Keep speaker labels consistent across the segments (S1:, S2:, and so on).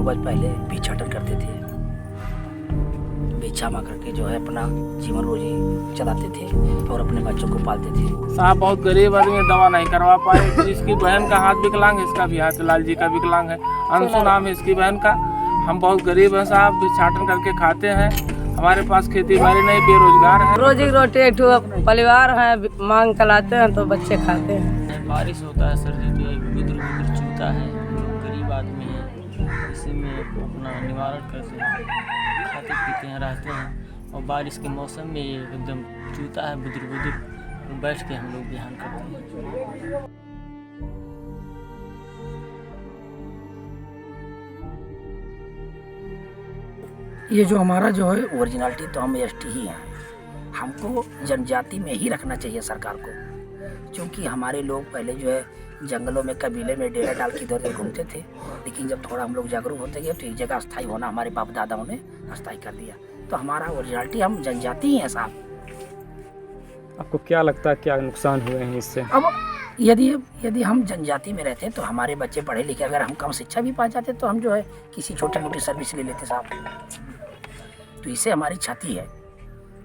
S1: पूर्वज पहले भिक्षाटन करते थे, भिक्षा मांग करके जो है अपना जीवन रोजी चलाते थे और अपने बच्चों को पालते थे।
S2: साहब बहुत गरीब आदमी, दवा नहीं करवा पाए। तो इसकी बहन का हाथ विकलांग है, इसका भी हाथ लाल जी का विकलांग है, अंशु नाम है इसकी बहन का। हम बहुत गरीब हैं साहब, भिक्षाटन करके खाते हैं। हमारे पास खेती बाड़ी नहीं, बेरोजगार है।
S3: रोजी रोटी एक परिवार है, मांग कराते हैं तो बच्चे खाते हैं।
S4: बारिश होता है सर जी, तो बुजुर्ग चूता है, गरीब आदमी है, इसी में अपना निवारण करते हैं, खाते पीते हैं, रहते हैं। और बारिश के मौसम में ये एकदम चूता है, बुजुर्ग बैठ के हम लोग ध्यान करते हैं।
S1: ये जो हमारा जो है ओरिजिनलिटी तो हम एसटी ही हैं। हमको जनजाति में ही रखना चाहिए सरकार को, क्योंकि हमारे लोग पहले जो है जंगलों में कबीले में डेरा डाल के इधर उधर घूमते थे, लेकिन जब थोड़ा हम लोग जागरूक होते गए तो एक जगह अस्थायी होना हमारे बाप दादाओं ने अस्थायी कर दिया। तो हमारा ओरिजिनलिटी हम जनजाति ही हैं साहब।
S5: आपको क्या लगता है क्या नुकसान हुए हैं इससे?
S1: अब यदि हम जनजाति में रहते तो हमारे बच्चे पढ़े लिखे, अगर हम कम शिक्षा भी पा जाते तो हम जो है किसी छोटी मोटी सर्विस ले लेते साहब। तो इससे हमारी क्षति है।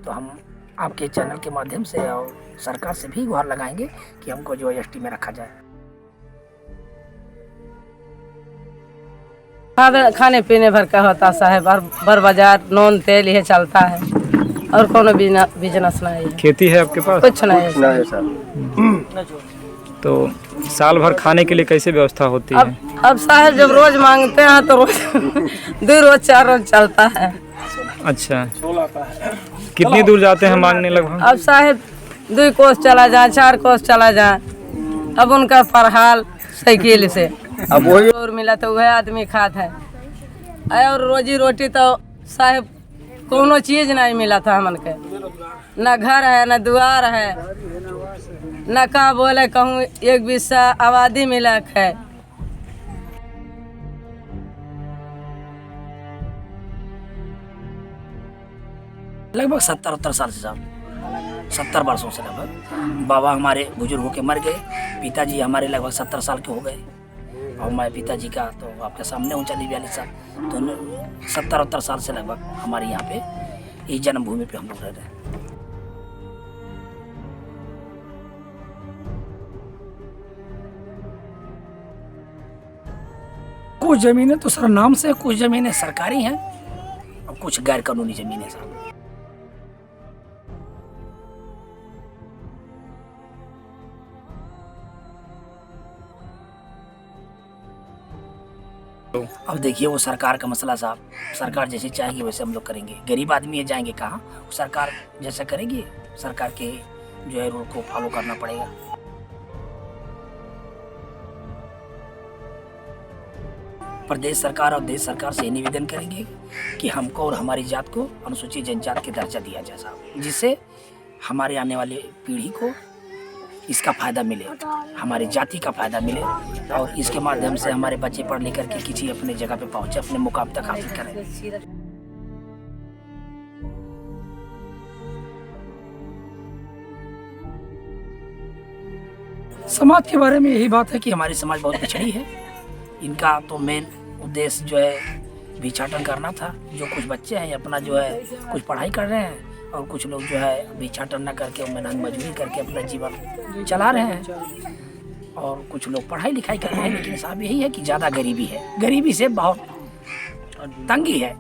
S1: तो हम आपके चैनल के माध्यम से और सरकार से भी गुहार लगाएंगे कि हमको जो है एसटी में रखा जाए।
S3: खाने पीने भर का होता साहब, बर बाजार नॉन तेल ये चलता है और कोनो बिजनेस नहीं है।
S5: खेती है आपके पास?
S3: कुछ नहीं है
S5: सर। तो साल भर खाने के लिए कैसे व्यवस्था होती है?
S3: अब साहब जब रोज मांगते हैं तो रोज 2 रोज 4 रोज चलता है।
S5: अच्छा, कितनी दूर जाते हैं मांगने लगभग?
S3: अब साहब 2 कोस चला जाए, 4 कोस चला जाए। अब उनका फरहाल साइकिल से अब वही और मिला तो वह आदमी खात है। और रोजी रोटी तो साहब कोनो चीज नहीं मिला था हमन के, न घर है न द्वार है, न का बोले कहूँ एक बिस्सा आबादी मिलक है।
S1: लगभग 70-70 साल से साहब, 70 वर्षों से लगभग। बाबा हमारे बुजुर्ग होके मर गए, पिताजी हमारे लगभग 70 साल के हो गए और मैं पिताजी का तो आपके सामने हूँ 40-42 साल। तो 70-70 साल से लगभग हमारे यहाँ पे इस जन्मभूमि पे हम लोग रह रहे हैं। कुछ ज़मीनें तो सर नाम से, कुछ ज़मीनें सरकारी हैं और कुछ गैर कानूनी ज़मीनें साहब। अब देखिए वो सरकार का मसला साहब, सरकार जैसे चाहेगी वैसे हम लोग करेंगे। गरीब आदमी है, जाएंगे कहाँ? सरकार जैसा करेगी, सरकार के जो है रूल को फॉलो करना पड़ेगा। प्रदेश सरकार और देश सरकार से निवेदन करेंगे कि हमको और हमारी जात को अनुसूचित जनजाति का दर्जा दिया जाए साहब, जिससे हमारे आने वाली पीढ़ी को इसका फ़ायदा मिले, हमारी जाति का फ़ायदा मिले और इसके माध्यम से हमारे बच्चे पढ़ लिख करके किसी अपने जगह पे पहुँचे, अपने मुकाम तक हासिल करें। समाज के बारे में यही बात है कि हमारी समाज बहुत पिछड़ी है। इनका तो मेन उद्देश्य जो है भिक्षाटन करना था। जो कुछ बच्चे हैं अपना जो है कुछ पढ़ाई कर रहे हैं और कुछ लोग जो है भिक्षाटन न करके मेहनत मजदूरी करके अपना जीवन चला रहे हैं और कुछ लोग पढ़ाई लिखाई कर रहे हैं। लेकिन साहब यही है कि ज़्यादा गरीबी है, गरीबी से बहुत तंगी है।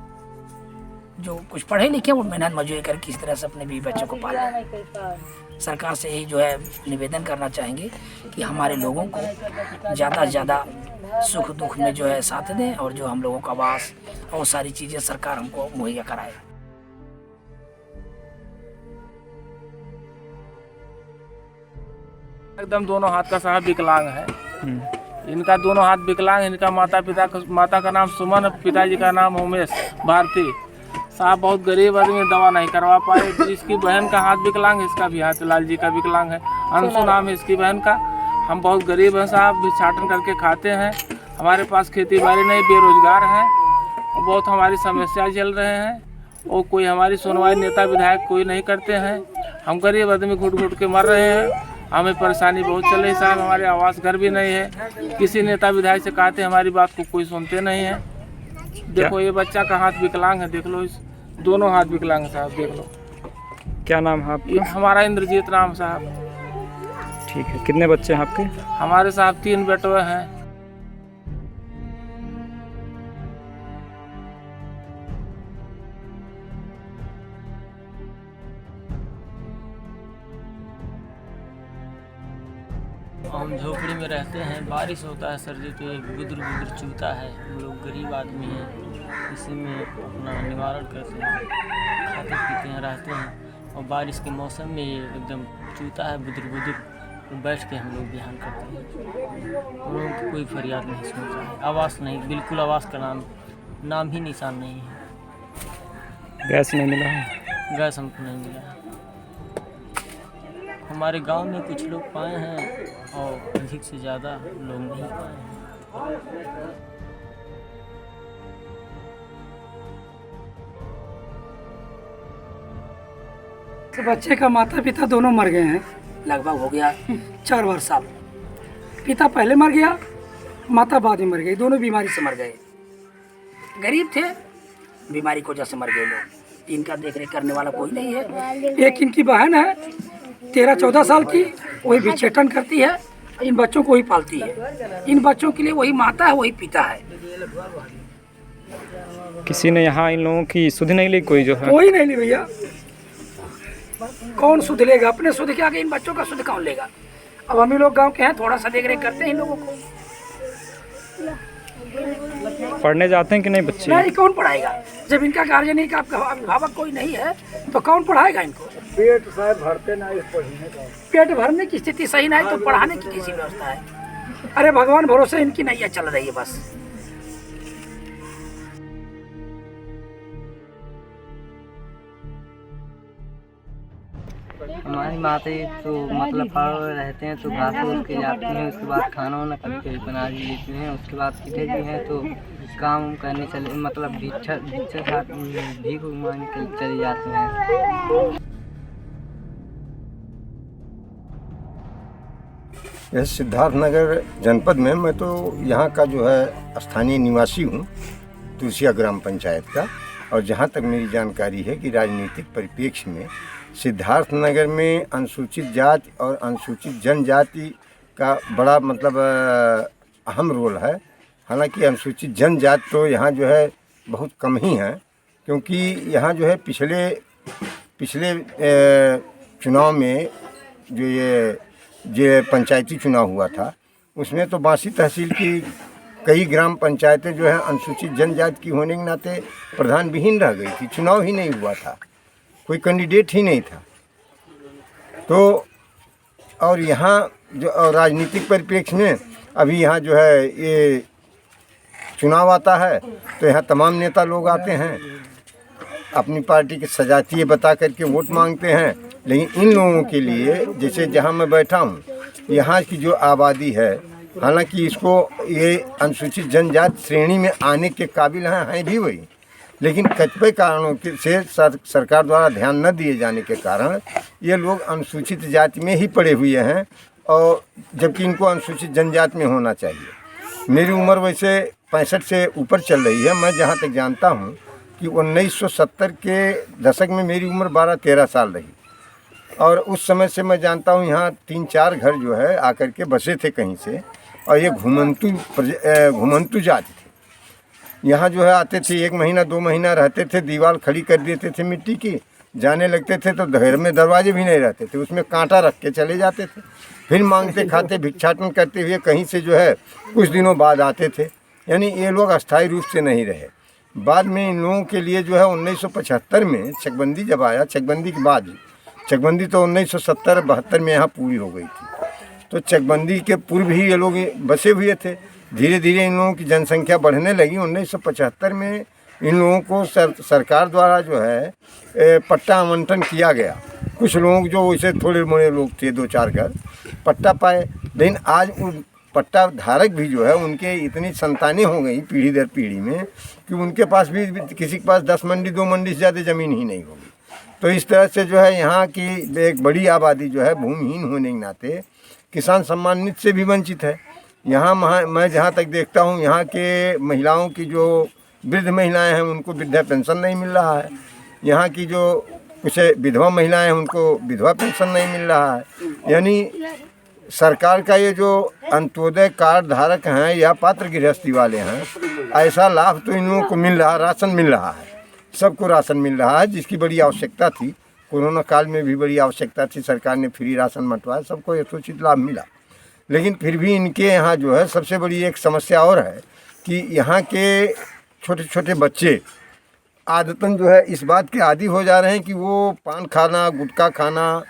S1: जो कुछ पढ़े लिखे वो मेहनत मजदूरी करके किस तरह से अपने बीवी बच्चों को पाल रहे हैं। सरकार से यही जो है निवेदन करना चाहेंगे कि हमारे लोगों को ज़्यादा से ज़्यादा सुख दुख में जो है साथ दें और जो हम लोगों का आवास और सारी चीज़ें सरकार हमको मुहैया कराए।
S2: एकदम दोनों हाथ का साहब विकलांग है। इनका दोनों हाथ विकलांग। इनका माता का नाम सुमन, पिताजी का नाम उमेश भारती। साहब बहुत गरीब आदमी, दवा नहीं करवा पाए। इसकी बहन का हाथ विकलांग है, इसका भी हाथ लाल जी का विकलांग है, अंशु नाम है इसकी बहन का। हम बहुत गरीब हैं साहब, भिक्षाटन करके खाते हैं। हमारे पास खेती बाड़ी नहीं, बेरोजगार हैं और बहुत हमारी समस्या चल रहे हैं और कोई हमारी सुनवाई नेता विधायक कोई नहीं करते हैं। हम गरीब आदमी घुट घुट के मर रहे हैं। हमें परेशानी बहुत चल रही साहब। हमारे आवास घर भी नहीं है। किसी नेता विधायक से कहते हमारी बात को कोई सुनते नहीं है। देखो ये बच्चा का हाथ विकलांग है, देख लो, इस दोनों हाथ विकलांग है साहब, देख लो।
S5: क्या नाम है
S2: ये
S5: आपका?
S2: हमारा इंद्रजीत राम साहब।
S5: ठीक है, कितने बच्चे हैं आपके?
S2: हमारे साहब 3 बेटे हैं।
S4: हम झोपड़ी में रहते हैं, बारिश होता है सर जी तो ये गुदर गुदर चूता है। हम लोग गरीब आदमी हैं, इसी में अपना निवारण करते हैं, खाते पीते हैं, रहते हैं। और बारिश के मौसम में ये एकदम चूता है बुदर बुदर, तो बैठ के हम लोग बिहान करते हैं। हम लोगों की कोई फरियाद नहीं सुन रहा है, आवाज़ नहीं, बिल्कुल आवाज़ का नाम ही निशान नहीं है।
S5: गैस नहीं मिला है?
S4: गैस हमको नहीं मिला है। हमारे गांव में कुछ लोग पाए हैं और अधिक से ज़्यादा लोग नहीं पाए हैं।
S1: तो बच्चे का माता पिता दोनों मर गए हैं, लगभग हो गया 4 साल। पिता पहले मर गया, माता बाद में मर गई, दोनों बीमारी से मर गए। गरीब थे, बीमारी की वजह से मर गए लोग। इनका देख रेख करने वाला कोई नहीं है। एक इनकी बहन है 13-14 साल की, वही भिक्षेटन करती है, इन बच्चों को ही पालती है। इन बच्चों के लिए वही माता है, वही पिता है।
S5: किसी ने यहाँ इन लोगों की सुध नहीं ली? कोई जो है
S1: कोई नहीं ली भैया, कौन सुध लेगा? अपने सुध के आगे इन बच्चों का सुध कौन लेगा? अब हम ही लोग गांव के हैं, थोड़ा सा देख रेख करते हैं इन लोगों को।
S5: पढ़ने जाते हैं कि नहीं बच्चे?
S1: नहीं, कौन पढ़ाएगा? जब इनका गार्जियन नहीं, का अभिभावक कोई नहीं है तो कौन पढ़ाएगा इनको? पेट शायद भरते ना, पेट भरने की स्थिति सही ना है तो पढ़ाने की कैसी व्यवस्था है? अरे भगवान भरोसे इनकी नैया चल रही है बस।
S6: हमारी माता तो मतलब पहाड़ रहते हैं तो घास फूस के जाती हैं, उसके बाद खाना वाना कभी बना भी लेती हैं। उसके बाद पिताजी हैं तो काम करने चले, मतलब भिक्षा भीख मांग के चले जाते हैं।
S7: यह सिद्धार्थनगर जनपद में, मैं तो यहाँ का जो है स्थानीय निवासी हूँ, तुलसिया ग्राम पंचायत का। और जहाँ तक मेरी जानकारी है कि राजनीतिक परिप्रेक्ष्य में सिद्धार्थनगर में अनुसूचित जाति और अनुसूचित जनजाति का बड़ा मतलब अहम रोल है। हालांकि अनुसूचित जनजाति तो यहाँ जो है बहुत कम ही है, क्योंकि यहाँ जो है पिछले चुनाव में जो पंचायती चुनाव हुआ था, उसमें तो बांसी तहसील की कई ग्राम पंचायतें जो है अनुसूचित जनजाति की होने के नाते प्रधान विहीन रह गई थी। चुनाव ही नहीं हुआ था, कोई कैंडिडेट ही नहीं था। तो और यहाँ जो राजनीतिक परिप्रेक्ष्य में अभी यहाँ जो है ये चुनाव आता है तो यहाँ तमाम नेता लोग आते हैं, अपनी पार्टी की सजातीय बता करके वोट मांगते हैं। लेकिन इन लोगों के लिए, जैसे जहाँ मैं बैठा हूँ, यहाँ की जो आबादी है, हालांकि इसको ये अनुसूचित जनजाति श्रेणी में आने के काबिल हैं भी वही, लेकिन कतिपय कारणों से सरकार द्वारा ध्यान न दिए जाने के कारण ये लोग अनुसूचित जाति में ही पड़े हुए हैं, और जबकि इनको अनुसूचित जनजाति में होना चाहिए। मेरी उम्र वैसे 65 से ऊपर चल रही है। मैं जहाँ तक जानता हूँ कि 1970 के दशक में मेरी उम्र 12-13 साल रही, और उस समय से मैं जानता हूँ यहाँ 3-4 घर जो है आकर के बसे थे कहीं से, और ये घुमंतु जाति थे। यहाँ जो है आते थे, 1 महीना 2 महीना रहते थे, दीवार खड़ी कर देते थे मिट्टी की, जाने लगते थे तो घर में दरवाजे भी नहीं रहते थे, उसमें कांटा रख के चले जाते थे। फिर मांगते खाते भिक्षाटन करते हुए कहीं से जो है कुछ दिनों बाद आते थे। यानी ये लोग अस्थायी रूप से नहीं रहे। बाद में इन लोगों के लिए जो है 1975 में चकबंदी जब आया, चकबंदी के बाद, चकबंदी तो 1970-72 में यहाँ पूरी हो गई थी, तो चकबंदी के पूर्व ही ये लोग बसे हुए थे। धीरे धीरे इन लोगों की जनसंख्या बढ़ने लगी। 1975 में इन लोगों को सरकार द्वारा जो है पट्टा आवंटन किया गया। कुछ लोग जो वैसे थोड़े मोड़े लोग थे, 2-4 घर पट्टा पाए, लेकिन आज उन पट्टा धारक भी जो है उनके इतनी संतानें हो गई पीढ़ी दर पीढ़ी में कि उनके पास भी किसी के पास 10 मंडी 2 मंडी से ज़्यादा ज़मीन ही नहीं होगी। तो इस तरह से जो है यहाँ की एक बड़ी आबादी जो है भूमिहीन होने के नाते किसान सम्मान निधि से भी वंचित है। यहाँ मैं जहाँ तक देखता हूँ, यहाँ के महिलाओं की जो वृद्ध महिलाएं हैं उनको वृद्धा पेंशन नहीं मिल रहा है। यहाँ की जो कुछ विधवा महिलाएं हैं उनको विधवा पेंशन नहीं मिल रहा है। यानी सरकार का ये जो अंत्योदय कार्ड धारक हैं या पात्र गृहस्थी वाले हैं, ऐसा लाभ तो इन लोगों को मिल रहा, राशन मिल रहा है, सबको राशन मिल रहा है, जिसकी बड़ी आवश्यकता थी। कोरोना काल में भी बड़ी आवश्यकता थी, सरकार ने फ्री राशन बंटवाया, सबको यथोचित लाभ मिला। लेकिन फिर भी इनके यहाँ जो है सबसे बड़ी एक समस्या और है कि यहाँ के छोटे छोटे बच्चे आदतन जो है इस बात के आदी हो जा रहे हैं कि वो पान खाना, गुटखा खाना,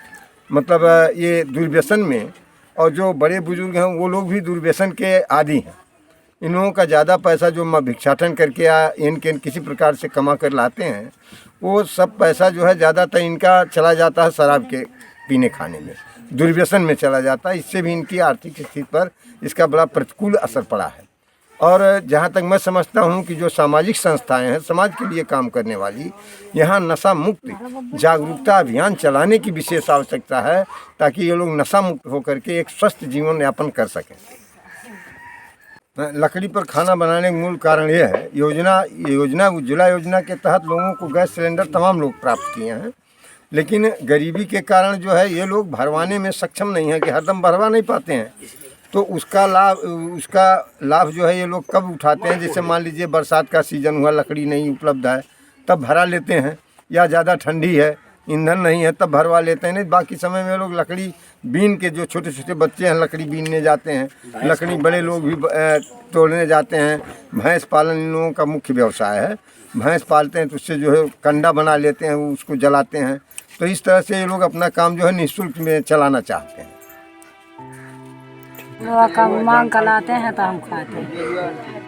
S7: मतलब ये दुर्व्यसन में, और जो बड़े बुजुर्ग हैं वो लोग भी दुर्व्यसन के आदी हैं। इन लोगों का ज़्यादा पैसा जो भिक्षाटन करके या इनके किसी प्रकार से कमा कर लाते हैं, वो सब पैसा जो है ज़्यादातर इनका चला जाता है शराब के पीने खाने में, दुर्व्यसन में चला जाता है। इससे भी इनकी आर्थिक स्थिति पर इसका बड़ा प्रतिकूल असर पड़ा है। और जहाँ तक मैं समझता हूँ कि जो सामाजिक संस्थाएं हैं, समाज के लिए काम करने वाली, यहाँ नशा मुक्त जागरूकता अभियान चलाने की विशेष आवश्यकता है, ताकि ये लोग नशा मुक्त होकर के एक स्वस्थ जीवन यापन कर सकें। लकड़ी पर खाना बनाने का मूल कारण ये है, योजना उज्ज्वला योजना के तहत लोगों को गैस सिलेंडर तमाम लोग प्राप्त किए हैं, लेकिन गरीबी के कारण जो है ये लोग भरवाने में सक्षम नहीं है, कि हरदम भरवा नहीं पाते हैं। तो उसका लाभ जो है ये लोग कब उठाते हैं, जैसे मान लीजिए बरसात का सीज़न हुआ, लकड़ी नहीं उपलब्ध है, तब भरा लेते हैं, या ज़्यादा ठंडी है, ईंधन नहीं है, तब भरवा लेते हैं। नहीं, बाकी समय में लोग लकड़ी बीन के, जो छोटे छोटे बच्चे हैं लकड़ी बीनने जाते हैं, लकड़ी बड़े लोग भी तोड़ने जाते हैं। भैंस पालन इन लोगों का मुख्य व्यवसाय है, भैंस पालते हैं, तो उससे जो है कंडा बना लेते हैं, उसको जलाते हैं। तो इस तरह से ये लोग अपना काम जो है निःशुल्क में चलाना चाहते हैं।
S3: लोग का मांग कर लाते हैं तो हम खाते हैं।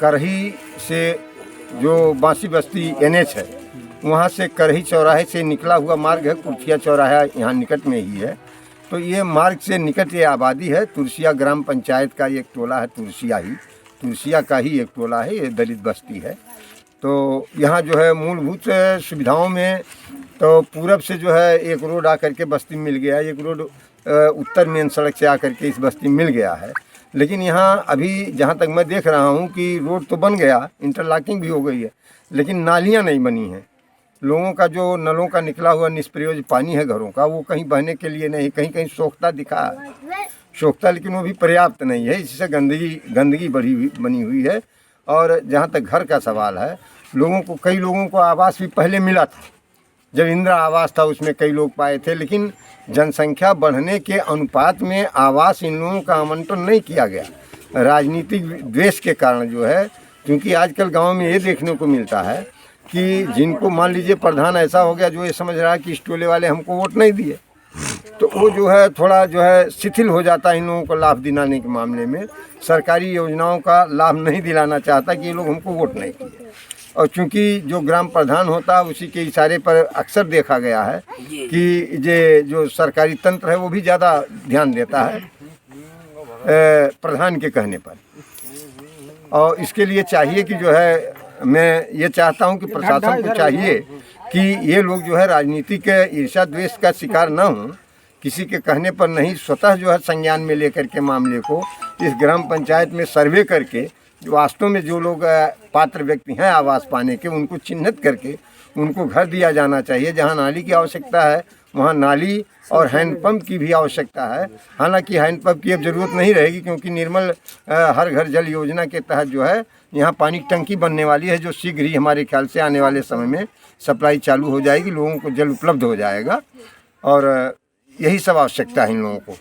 S7: करही से जो बांसी बस्ती NH है, वहाँ से करही चौराहे से निकला हुआ मार्ग है, कुर्थिया चौराहा यहाँ निकट में ही है। तो ये मार्ग से निकट ये आबादी है। तुलसिया ग्राम पंचायत का एक टोला है, तुलसिया का ही एक टोला है, ये दलित बस्ती है। तो यहाँ जो है मूलभूत सुविधाओं में तो पूरब से जो है एक रोड आकर के बस्ती मिल गया, एक रोड उत्तर मेन सड़क से आकर के इस बस्ती मिल गया है। लेकिन यहाँ अभी जहाँ तक मैं देख रहा हूँ कि रोड तो बन गया, इंटरलॉकिंग भी हो गई है, लेकिन नालियाँ नहीं बनी हैं। लोगों का जो नलों का निकला हुआ निष्प्रयोज्य पानी है घरों का, वो कहीं बहने के लिए नहीं, कहीं कहीं सोखता दिखा है, सोखता, लेकिन वो भी पर्याप्त नहीं है। इससे गंदगी बनी हुई है। और जहाँ तक घर का सवाल है, कई लोगों को आवास भी पहले मिला था, जब इंदिरा आवास था उसमें कई लोग पाए थे, लेकिन जनसंख्या बढ़ने के अनुपात में आवास इन लोगों का आवंटन नहीं किया गया, राजनीतिक द्वेष के कारण जो है। क्योंकि आजकल गांव में ये देखने को मिलता है कि जिनको मान लीजिए प्रधान ऐसा हो गया जो ये समझ रहा है कि इस टोले वाले हमको वोट नहीं दिए, तो वो जो है थोड़ा जो है शिथिल हो जाता है इन लोगों को लाभ दिलाने के मामले में, सरकारी योजनाओं का लाभ नहीं दिलाना चाहता कि ये लोग हमको वोट नहीं किए। और चूंकि जो ग्राम प्रधान होता है उसी के इशारे पर अक्सर देखा गया है कि ये जो सरकारी तंत्र है वो भी ज़्यादा ध्यान देता है प्रधान के कहने पर। और इसके लिए चाहिए कि जो है, मैं ये चाहता हूं कि प्रशासन को चाहिए कि ये लोग जो है राजनीति के ईर्ष्या द्वेष का शिकार न हों, किसी के कहने पर नहीं, स्वतः जो है संज्ञान में लेकर के मामले को इस ग्राम पंचायत में सर्वे करके वास्तव में जो लोग पात्र व्यक्ति हैं आवास पाने के, उनको चिन्हित करके उनको घर दिया जाना चाहिए। जहां नाली की आवश्यकता है वहां नाली और हैंडपंप की भी आवश्यकता है। हालांकि हैंडपंप की अब ज़रूरत नहीं रहेगी, क्योंकि निर्मल हर घर जल योजना के तहत जो है यहाँ पानी की टंकी बनने वाली है, जो शीघ्र ही हमारे ख्याल से आने वाले समय में सप्लाई चालू हो जाएगी, लोगों को जल उपलब्ध हो जाएगा। और यही सब आवश्यकता है इन लोगों को।